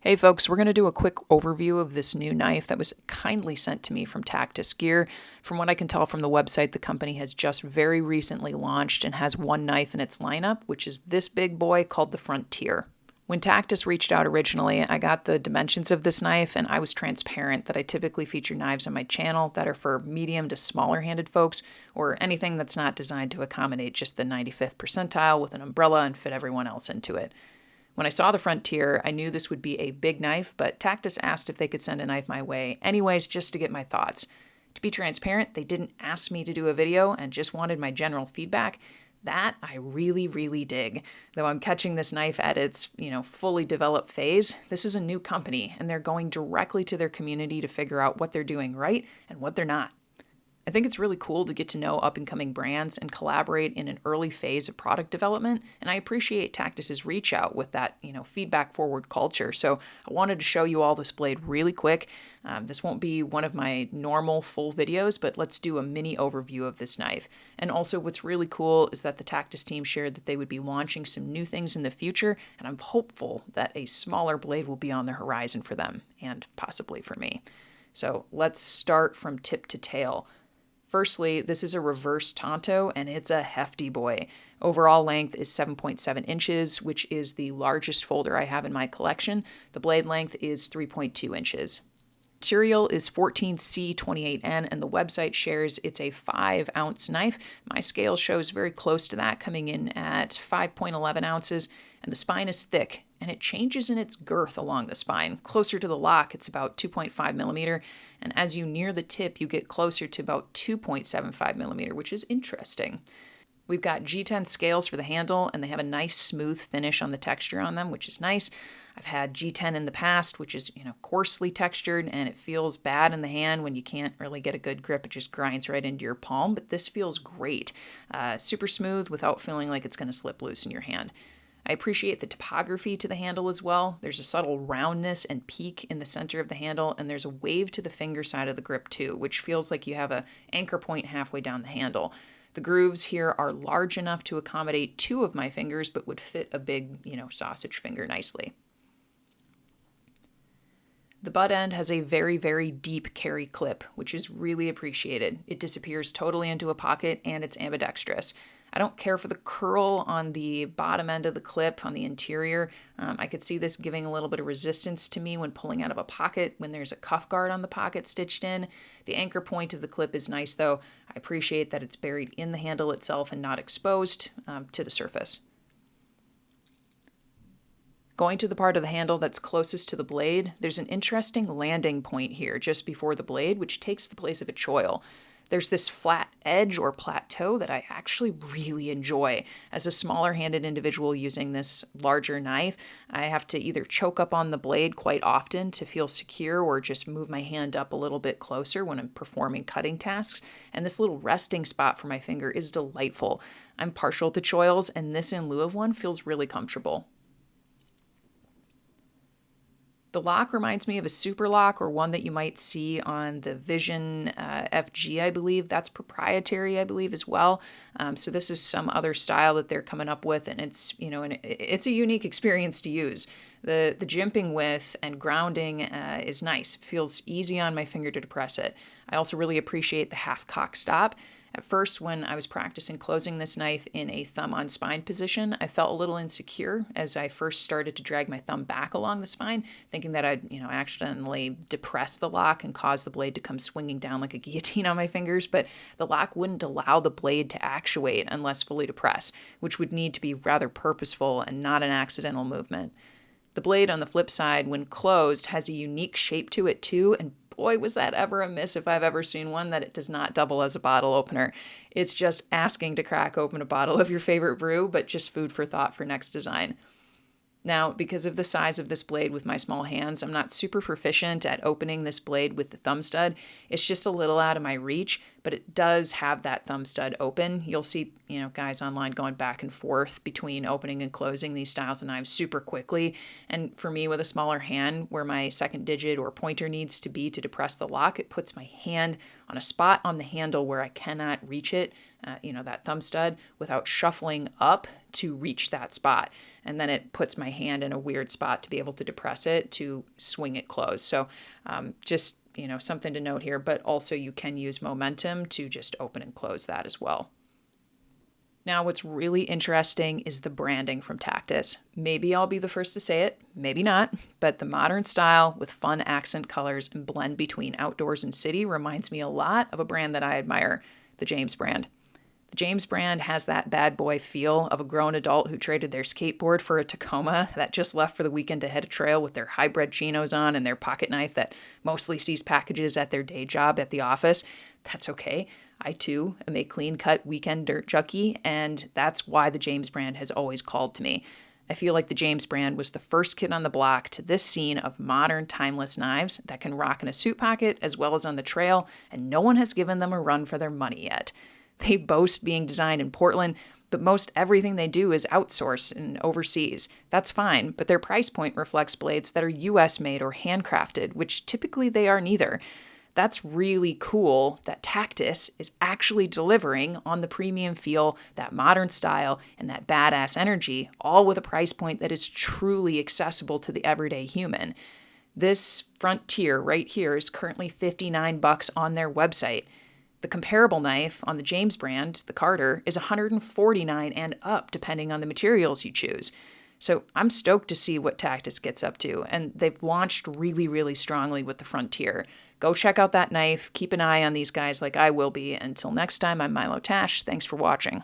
Hey folks, we're going to do a quick overview of this new knife that was kindly sent to me from Tactis Gear. From what I can tell from the website, the company has just very recently launched and has one knife in its lineup, which is this big boy called the Frontier. When Tactis reached out originally, I got the dimensions of this knife and I was transparent that I typically feature knives on my channel that are for medium to smaller handed folks or anything that's not designed to accommodate just the 95th percentile with an umbrella and fit everyone else into it. When I saw the Frontier, I knew this would be a big knife, but Tactis asked if they could send a knife my way anyways, just to get my thoughts. To be transparent, they didn't ask me to do a video and just wanted my general feedback. That I really dig. Though I'm catching this knife at its, fully developed phase, this is a new company and they're going directly to their community to figure out what they're doing right and what they're not. I think it's really cool to get to know up-and-coming brands and collaborate in an early phase of product development, and I appreciate Tactis's reach out with that, feedback-forward culture. So I wanted to show you all this blade really quick. This won't be one of my normal full videos, but let's do a mini overview of this knife. And also what's really cool is that the Tactis team shared that they would be launching some new things in the future, and I'm hopeful that a smaller blade will be on the horizon for them, and possibly for me. So let's start from tip to tail. Firstly, this is a reverse Tonto, and it's a hefty boy. Overall length is 7.7 inches, which is the largest folder I have in my collection. The blade length is 3.2 inches. Material is 14C28N, and the website shares it's a 5-ounce knife. My scale shows very close to that, coming in at 5.11 ounces, and the spine is thick, and it changes in its girth along the spine. Closer to the lock, it's about 2.5 millimeter, and as you near the tip, you get closer to about 2.75 millimeter, which is interesting. We've got G10 scales for the handle, and they have a nice smooth finish on the texture on them, which is nice. I've had G10 in the past, which is, coarsely textured, and it feels bad in the hand when you can't really get a good grip. It just grinds right into your palm, but this feels great. Super smooth without feeling like it's going to slip loose in your hand. I appreciate the topography to the handle as well. There's a subtle roundness and peak in the center of the handle, and there's a wave to the finger side of the grip too, which feels like you have an anchor point halfway down the handle. The grooves here are large enough to accommodate 2 of my fingers, but would fit a big, sausage finger nicely. The butt end has a very deep carry clip, which is really appreciated. It disappears totally into a pocket, and it's ambidextrous. I don't care for the curl on the bottom end of the clip on the interior. I could see this giving a little bit of resistance to me when pulling out of a pocket when there's a cuff guard on the pocket stitched in. The anchor point of the clip is nice though. I appreciate that it's buried in the handle itself and not exposed to the surface. Going to the part of the handle that's closest to the blade, there's an interesting landing point here just before the blade, which takes the place of a choil. There's this flat edge or plateau that I actually really enjoy. As a smaller-handed individual using this larger knife, I have to either choke up on the blade quite often to feel secure or just move my hand up a little bit closer when I'm performing cutting tasks. And this little resting spot for my finger is delightful. I'm partial to choils, and this in lieu of one feels really comfortable. The lock reminds me of a super lock or one that you might see on the Vision FG, I believe. That's proprietary, I believe, as well. So this is some other style that they're coming up with, and it's, it's a unique experience to use. The jimping width and grounding is nice. It feels easy on my finger to depress it. I also really appreciate the half cock stop. At first, when I was practicing closing this knife in a thumb on spine position, I felt a little insecure as I first started to drag my thumb back along the spine, thinking that I'd, accidentally depress the lock and cause the blade to come swinging down like a guillotine on my fingers, but the lock wouldn't allow the blade to actuate unless fully depressed, which would need to be rather purposeful and not an accidental movement. The blade on the flip side, when closed, has a unique shape to it too, and boy, was that ever a miss if I've ever seen one that it does not double as a bottle opener. It's just asking to crack open a bottle of your favorite brew, but just food for thought for next design. Now, because of the size of this blade with my small hands, I'm not super proficient at opening this blade with the thumb stud. It's just a little out of my reach, but it does have that thumb stud open. You'll see, guys online going back and forth between opening and closing these styles of knives super quickly. And for me, with a smaller hand where my second digit or pointer needs to be to depress the lock, it puts my hand on a spot on the handle where I cannot reach it that thumb stud, without shuffling up to reach that spot. And then it puts my hand in a weird spot to be able to depress it to swing it closed. So just, something to note here, but also you can use momentum to just open and close that as well. Now, what's really interesting is the branding from Tactis. Maybe I'll be the first to say it, maybe not, but the modern style with fun accent colors and blend between outdoors and city reminds me a lot of a brand that I admire, the James brand. The James brand has that bad boy feel of a grown adult who traded their skateboard for a Tacoma that just left for the weekend to hit a trail with their hybrid chinos on and their pocket knife that mostly sees packages at their day job at the office. That's okay. I, too, am a clean-cut weekend dirt junkie, and that's why the James brand has always called to me. I feel like the James brand was the first kid on the block to this scene of modern, timeless knives that can rock in a suit pocket as well as on the trail, and no one has given them a run for their money yet. They boast being designed in Portland, but most everything they do is outsourced and overseas. That's fine, but their price point reflects blades that are US-made or handcrafted, which typically they are neither. That's really cool that Tactis is actually delivering on the premium feel, that modern style, and that badass energy, all with a price point that is truly accessible to the everyday human. This front tier right here is currently $59 on their website. The comparable knife on the James brand, the Carter, is $149 and up depending on the materials you choose. So I'm stoked to see what Tactis gets up to, and they've launched really, really strongly with the Frontier. Go check out that knife. Keep an eye on these guys like I will be. Until next time, I'm Milotash. Thanks for watching.